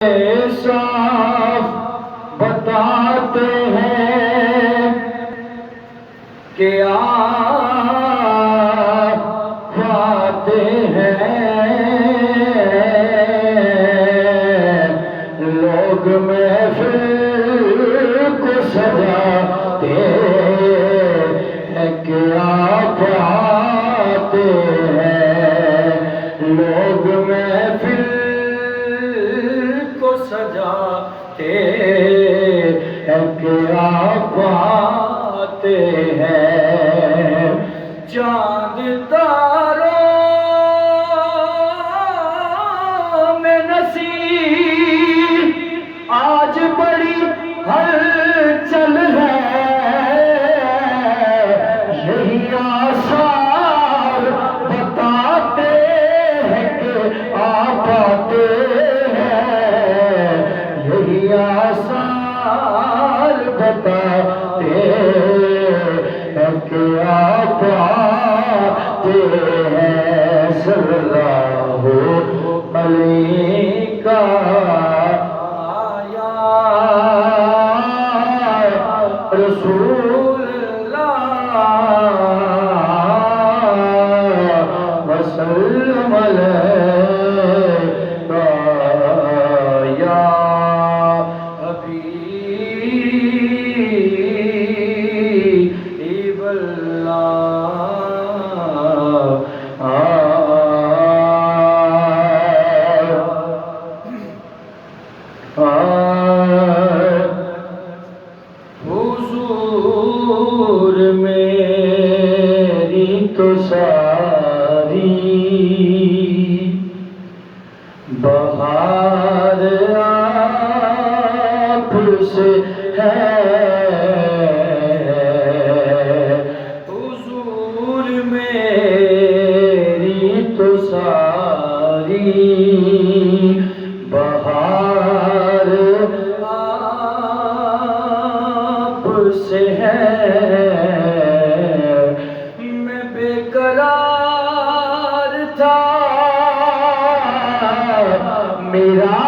صاف بتاتے ہیں کہ آپ آتے ہیں، لوگ محفل کو سجاتے ہیں کہ آپ آتے ہیں، لوگ محفل کو سجاتے ہیں کہ آپ آتے ہیں، چاند تاروں میں نصیب آج بڑی ہلچل ہے، یہی آثار بتاتے ہیں کہ آپ آتے ہیں، یہی آثار بتاتے ہیں کہ آپ آتے ہیں، صلی اللہ علیہ یا رسول اللہ وسلم علیہ یا حبیب اللہ۔ حضور میری تو ساری بہار آپ سے ہے، حضور میری تو ساری بہار آپ سے ہے، میں بے قرار تھا، میرا